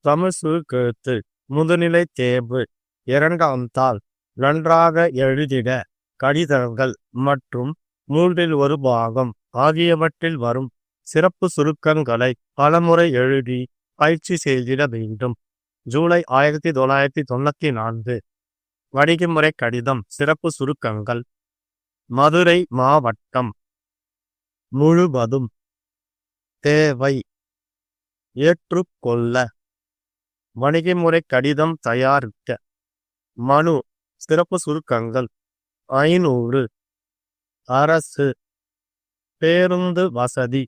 தமிழ் சுருக்கெழுத்து முதுநிலை தேர்வு 2ஆம் தாள் நன்றாக எழுதிட கடிதங்கள் மற்றும் 1/3 பாகம் ஆகியவற்றில் வரும் சிறப்பு சுருக்கங்களை பலமுறை எழுதி பயிற்சி செய்திட வேண்டும். ஜூலை 1994. வணிகமுறை கடிதம் சிறப்பு சுருக்கங்கள். மதுரை மாவட்டம் முழுவதும் தேவை ஏற்றுக்கொள்ள வணிகமுறை கடிதம் தயாரிக்க மனு சிறப்பு சுருக்கங்கள் 500. அரசு பேருந்து வசதி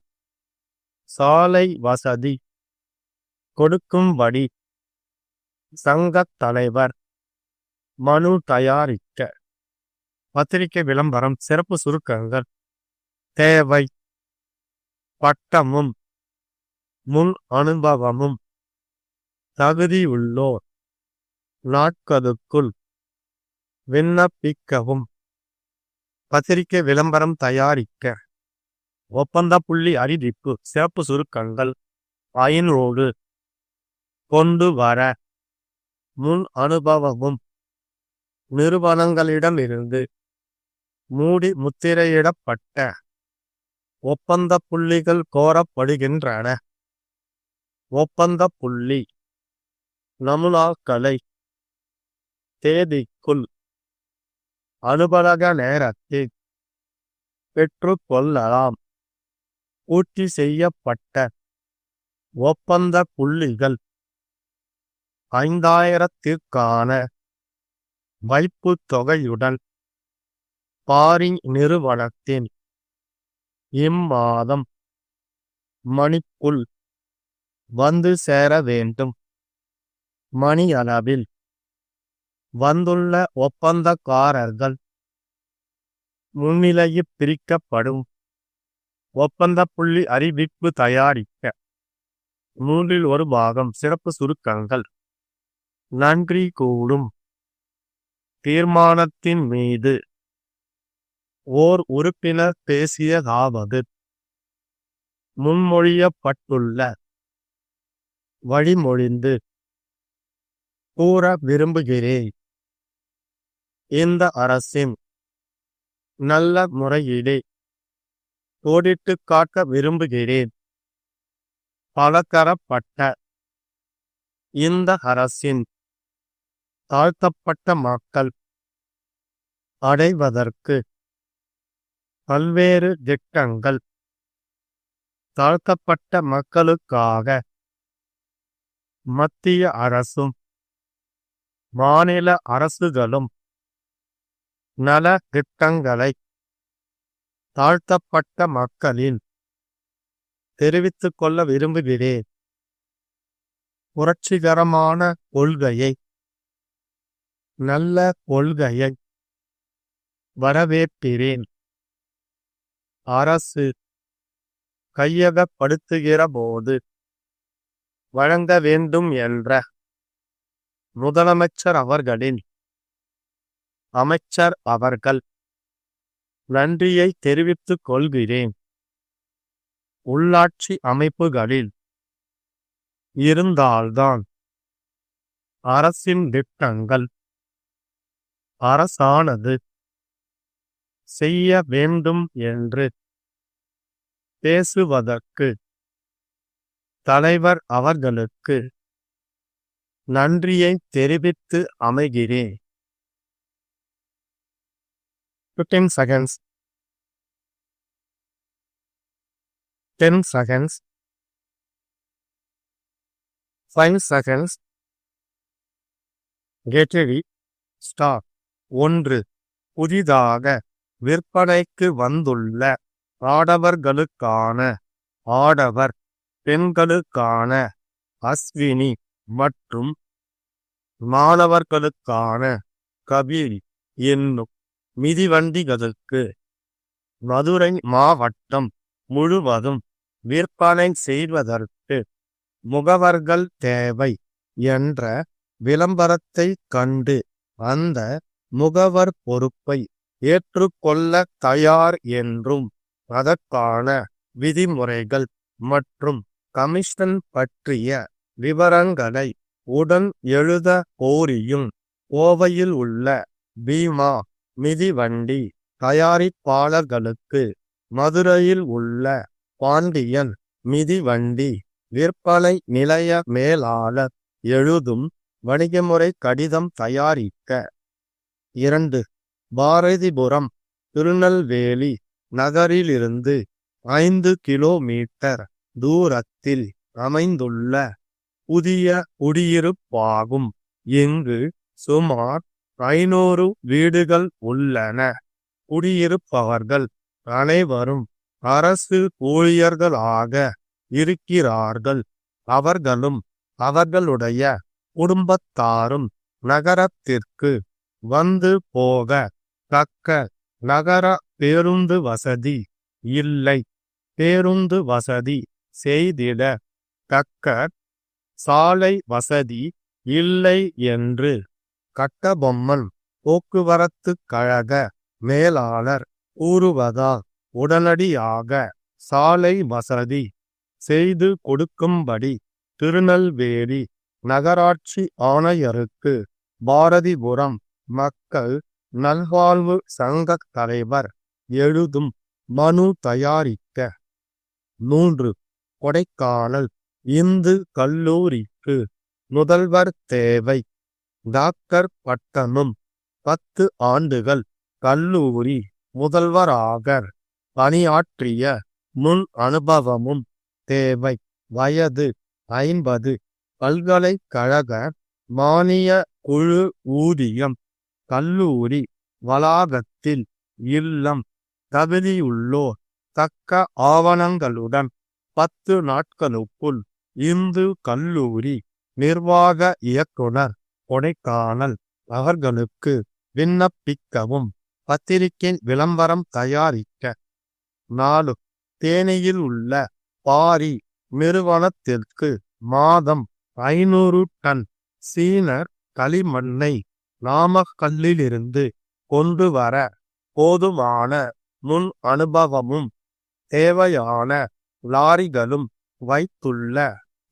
சாலை வசதி கொடுக்கும்படி சங்கத் தலைவர் மனு தயாரிக்க பத்திரிகை விளம்பரம் சிறப்பு சுருக்கங்கள் தேவை பட்டமும் முன் அனுபவமும் தகுதியுள்ளோர் நாட்களுக்குள் விண்ணப்பிக்கவும் பத்திரிகை விளம்பரம் தயாரிக்க ஒப்பந்த புள்ளி அறிவிப்பு சிறப்பு சுருக்கங்கள் 500. கொண்டு வர முன் அனுபவமும் நிறுவனங்களிடமிருந்து மூடி முத்திரையிடப்பட்ட ஒப்பந்த புள்ளிகள் கோரப்படுகின்றன. ஒப்பந்த புள்ளி நமுனாக்களை தேதிக்குள் அலுவலக நேரத்தில் பெற்றுக்கொள்ளலாம். பூர்த்தி செய்யப்பட்ட ஒப்பந்த புள்ளிகள் 5000க்கான வைப்புத் தொகையுடன் பாரி நிறுவனத்தின் இம்மாதம் மணிக்குள் வந்து சேர வேண்டும். மணியளவில் வந்துள்ள ஒப்பந்தக்காரர்கள் முன்னிலையில் பிரிக்கப்படும். ஒப்பந்த புள்ளி அறிவிப்பு தயாரிக்க 1/3 பாகம் சிறப்பு சுருக்கங்கள். நன்றி கூடும் தீர்மானத்தின் மீது ஓர் உறுப்பினர் பேசியதாவது முன்மொழியப்பட்டுள்ள வழிமொழிந்து கூற விரும்புகிறேன். இந்த அரசின் நல்ல முறையிலே கோடிட்டு காட்ட விரும்புகிறேன். பலதரப்பட்ட இந்த அரசின் தாழ்த்தப்பட்ட மக்கள் அடைவதற்கு பல்வேறு திட்டங்கள் தாழ்த்தப்பட்ட மக்களுக்காக மத்திய அரசும் மாநில அரசுகளும் நல திட்டங்களை தாழ்த்தப்பட்ட மக்களின் தெரிவித்துக் கொள்ள விரும்புகிறேன். புரட்சிகரமான கொள்கையை நல்ல கொள்கையை வரவேற்கிறேன். அரசு கையகப்படுத்துகிற போது வழங்க வேண்டும் என்ற முதலமைச்சர் அவர்களின் அமைச்சர் அவர்கள் நன்றியை தெரிவித்துக் கொள்கிறேன். உள்ளாட்சி அமைப்புகளில் இருந்தால்தான் அரசின் திட்டங்கள் அரசானது செய்ய வேண்டும் என்று பேசுவதற்கு தலைவர் அவர்களுக்கு நன்றியை தெரிவித்து அமைகிறேன். 15 seconds. 10 seconds. 5 seconds. Get ready. Start. 1. புதிதாக விற்பனைக்கு வந்துள்ள ஆடவர்களுக்கான ஆடவர் பெண்களுக்கான அஸ்வினி மற்றும் மாணவர்களுக்கான கபீர் என்னும் மிதிவண்டிகளுக்கு மதுரை மாவட்டம் முழுவதும் விற்பனை செய்வதற்கு முகவர்கள் தேவை என்ற விளம்பரத்தை கண்டு அந்த முகவர் பொறுப்பை ஏற்றுக்கொள்ள தயார் என்றும் அதற்கான விதிமுறைகள் மற்றும் கமிஷன் பற்றிய விவரங்களை உடன் எழுத கோரியும் கோவையில் உள்ள பீமா மிதிவண்டி தயாரிப்பாளர்களுக்கு மதுரையில் உள்ள பாண்டியன் மிதிவண்டி விற்பனை நிலைய மேலாளர் எழுதும் வணிகமுறை கடிதம் தயாரிக்க. 2. பாரதிபுரம் திருநெல்வேலி நகரிலிருந்து 5 கிலோமீட்டர் தூரத்தில் அமைந்துள்ள புதிய குடியிருப்பாகும். இங்கு சுமார் 500 வீடுகள் உள்ளன. குடியிருப்பவர்கள் அனைவரும் அரசு ஊழியர்களாக இருக்கிறார்கள். அவர்களும் அவர்களுடைய குடும்பத்தாரும் நகரத்திற்கு வந்து போக தக்க நகர பேருந்து வசதி இல்லை. பேருந்து வசதி செய்திட தக்க சாலை வசதி இல்லை என்று கட்டபொம்மன் போக்குவரத்து கழக மேலாளர் கூறுவதால் உடனடியாக சாலை வசதி செய்து கொடுக்கும்படி திருநெல்வேலி நகராட்சி ஆணையருக்கு பாரதிபுரம் மக்கள் நல்வாழ்வு சங்க தலைவர் எழுதும் மனு தயாரிக்க. 3. கொடைக்கானல் இந்து கல்லூரிக்கு முதல்வர் தேவை. டாக்டர் பட்டமும் 10 ஆண்டுகள் கல்லூரி முதல்வராக பணியாற்றிய முன் அனுபவமும் தேவை. வயது 50. பல்கலைக்கழக மானிய குழு ஊதியம். கல்லூரி வளாகத்தில் இல்லம். தகுதியுள்ளோர் தக்க ஆவணங்களுடன் 10 நாட்களுக்குள் இந்து கல்லூரி நிர்வாக இயக்குனர் கொடைக்கானல் அவர்களுக்கு விண்ணப்பிக்கவும். பத்திரிகை விளம்பரம் தயாரிக்க. 4. தேனியில் உள்ள பாரி நிறுவனத்திற்கு மாதம் 500 டன் சீனர் களிமண்ணை நாமக்கல்லிலிருந்து கொண்டு வர போதுமான முன் அனுபவமும் தேவையான லாரிகளும் வைத்துள்ள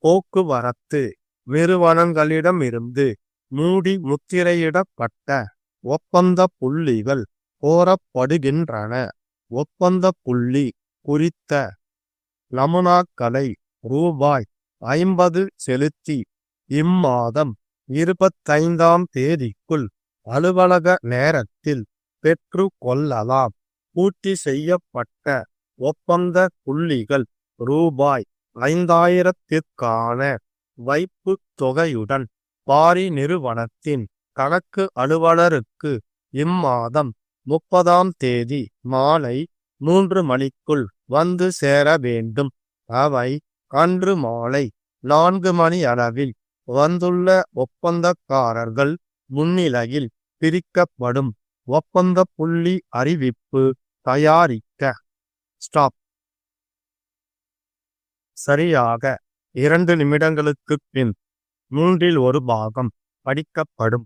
போக்குவரத்து நிறுவனங்களிடமிருந்து மூடி முத்திரையிடப்பட்ட ஒப்பந்த புள்ளிகள் கோரப்படுகின்றன. ஒப்பந்த புள்ளி குறித்த நமுனாக்களை ரூபாய் 50 செலுத்தி இம்மாதம் 25ஆம் தேதிக்குள் அலுவலக நேரத்தில் பெற்று கொள்ளலாம். பூர்த்தி செய்யப்பட்ட ஒப்பந்த புள்ளிகள் ரூபாய் 5000ற்கான வைப்பு தொகையுடன் பாரி நிறுவனத்தின் கணக்கு அலுவலருக்கு இம்மாதம் 30ஆம் தேதி மாலை 3 மணிக்குள் வந்து சேர வேண்டும். அவை அன்று மாலை 4 மணி அளவில் வந்துள்ள ஒப்பந்தக்காரர்கள் முன்னிலையில் பிரிக்கப்படும். ஒப்பந்த புள்ளி அறிவிப்பு தயாரிக்க. ஸ்டாப். சரியாக 2 நிமிடங்களுக்குப் பின் 3இல் 1 பாகம் படிக்கப்படும்.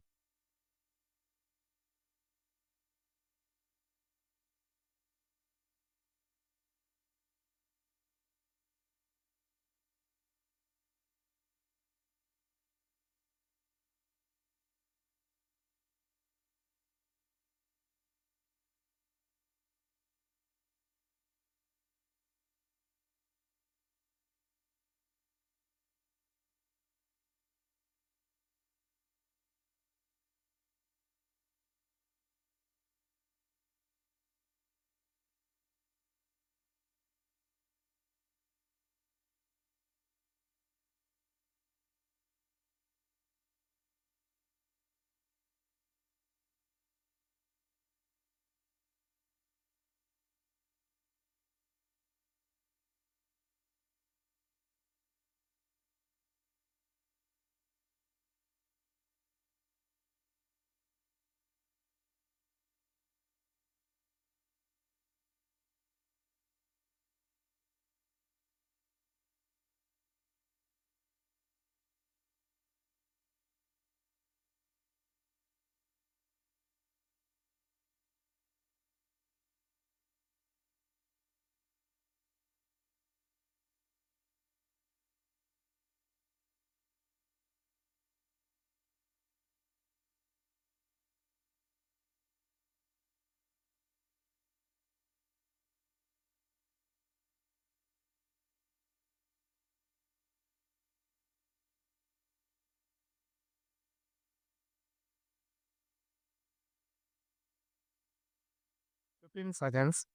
15 seconds,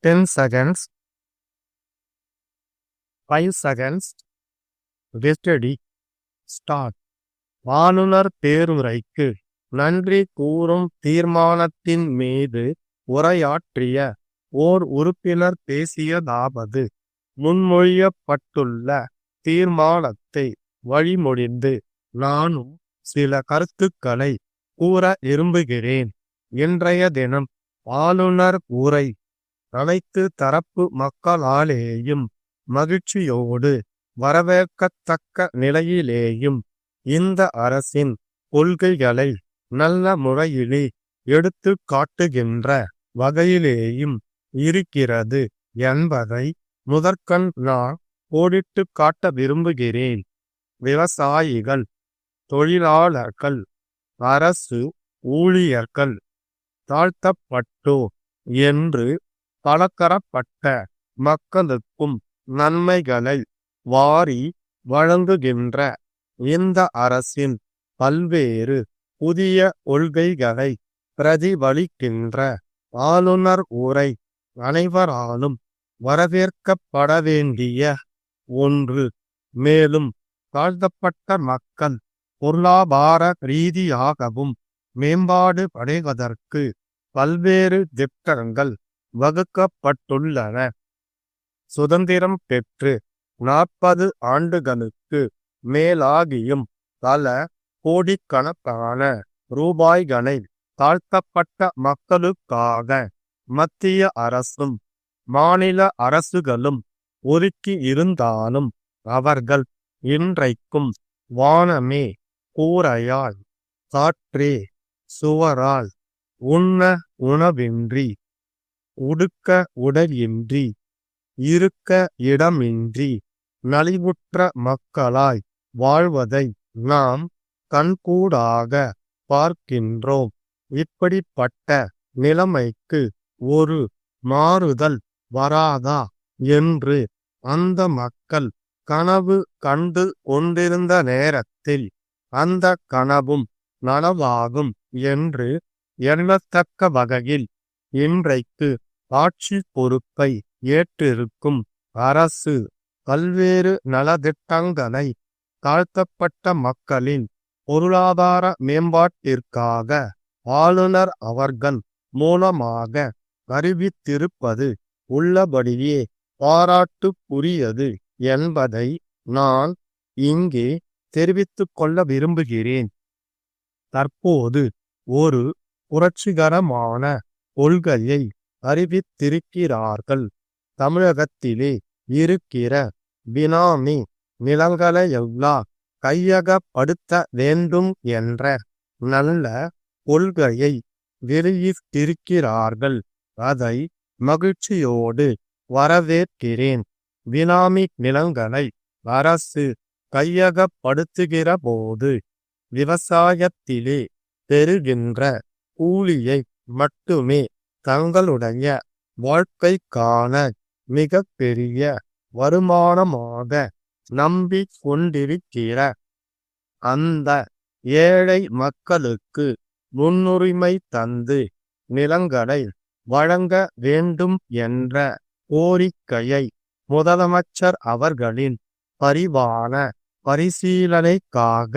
10 seconds, 5 seconds, ready, start. ஆளுநர் பேருரைக்கு நன்றி கூறும் தீர்மானத்தின் மீது உரையாற்றிய ஓர் உறுப்பினர் பேசியதாவது: முன்மொழியப்பட்டுள்ள தீர்மானத்தை வழிமொழிந்து நானும் சில கருத்துக்களை கூற விரும்புகிறேன். இன்றைய தினம் ஆளுநர் உரை அனைத்து தரப்பு மக்களாலேயும் மகிழ்ச்சியோடு வரவேற்கத்தக்க நிலையிலேயும் இந்த அரசின் கொள்கைகளை நல்ல முறையிலே எடுத்து காட்டுகின்ற வகையிலேயும் இருக்கிறது என்பதை முதற்கண் நான் கோடிட்டு காட்ட விரும்புகிறேன். விவசாயிகள், தொழிலாளர்கள், அரசு ஊழியர்கள், தாழ்த்தப்பட்டோர் என்று பலதரப்பட்ட மக்களுக்கும் நன்மைகளை வாரி வழங்குகின்ற இந்த அரசின் பல்வேறு புதிய கொள்கைகளை பிரதிபலிக்கின்ற ஆளுநர் உரை அனைவராலும் வரவேற்கப்பட வேண்டிய ஒன்று. மேலும் தாழ்த்தப்பட்ட மக்கள் பொருளாதார ரீதியாகவும் மேம்பாடு அடைவதற்கு பல்வேறு திட்டங்கள் வகுக்கப்பட்டுள்ளன. சுதந்திரம் பெற்று 40 ஆண்டுகளுக்கு மேலாகியும் பல கோடிக்கணக்கான ரூபாய்களை தாழ்த்தப்பட்ட மக்களுக்காக மத்திய அரசும் மாநில அரசுகளும் ஒதுக்கி இருந்தாலும் அவர்கள் இன்றைக்கும் வானமே கூரையால், காற்றே சுவரால், உண்ண உணவின்றி, உடுக்க உடையின்றி, இருக்க இடமின்றி நலிவுற்ற மக்களாய் வாழ்வதை நாம் கண்கூடாக பார்க்கின்றோம். இப்படிப்பட்ட நிலைமைக்கு ஒரு மாறுதல் வராதா என்று அந்த மக்கள் கனவு கண்டு கொண்டிருந்த நேரத்தில் அந்த கனவும் நனவாகும் என்று எண்ணத்தக்க வகையில் இன்றைக்கு ஆட்சி பொறுப்பை ஏற்றிருக்கும் அரசு பல்வேறு நலத்திட்டங்களை தாழ்த்தப்பட்ட மக்களின் பொருளாதார மேம்பாட்டிற்காக ஆளுநர் அவர்கள் மூலமாக அறிவித்திருப்பது உள்ளபடியே பாராட்டுக்குரியது என்பதை நான் இங்கே தெரிவித்துக் கொள்ள விரும்புகிறேன். தற்போது ஒரு புரட்சிகரமான கொள்கையை அறிவித்திருக்கிறார்கள். தமிழகத்திலே இருக்கிற பினாமி நிலங்களையெல்லாம் கையகப்படுத்த வேண்டும் என்ற நல்ல கொள்கையை வெளியிட்டிருக்கிறார்கள். அதை மகிழ்ச்சியோடு வரவேற்கிறேன். பினாமி நிலங்களை அரசு கையகப்படுத்துகிற போது விவசாயத்திலே பெறுகின்ற கூலியை மட்டுமே தங்களுடைய வாழ்க்கைக்கான மிக பெரிய வருமானமாக நம்பிக் கொண்டிருக்கிற அந்த ஏழை மக்களுக்கு முன்னுரிமை தந்து நிலங்களை வழங்க வேண்டும் என்ற கோரிக்கையை முதலமைச்சர் அவர்களின் பரிவான பரிசீலனைக்காக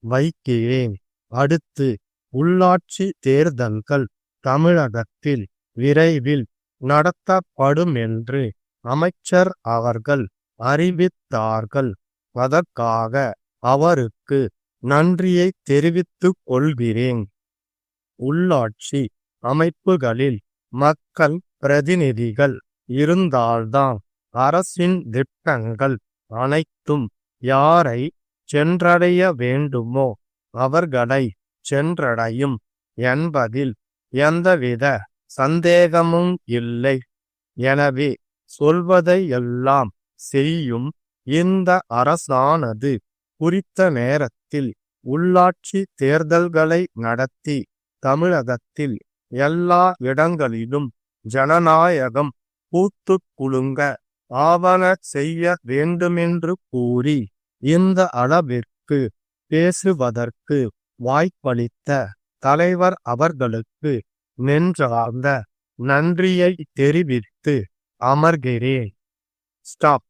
வைக்கிறேன். அடுத்து உள்ளாட்சி தேர்தல்கள் தமிழகத்தில் விரைவில் நடத்தப்படும் என்று அமைச்சர் அவர்கள் அறிவித்தார்கள். அதற்காக அவருக்கு நன்றியை தெரிவித்துக் கொள்கிறேன். உள்ளாட்சி அமைப்புகளில் மக்கள் பிரதிநிதிகள் இருந்தால்தான் அரசின் திட்டங்கள் அனைத்தும் யாரை சென்றடைய வேண்டுமோ அவர்களை சென்றடையும் என்பதில் எந்தவித சந்தேகமும் இல்லை. எனவே சொல்வதையெல்லாம் செய்யும் இந்த அரசானது குறித்த நேரத்தில் உள்ளாட்சி தேர்தல்களை நடத்தி தமிழகத்தில் எல்லா இடங்களிலும் ஜனநாயகம் பூத்துக் குலுங்க ஆவன செய்ய வேண்டுமென்று கூறி இந்த அளவிற்கு பேசுவதற்கு வாய்ப்பளித்த தலைவர் அவர்களுக்கு நெஞ்சார்ந்த நன்றியை தெரிவித்து அமர்கிறேன். ஸ்டாப்.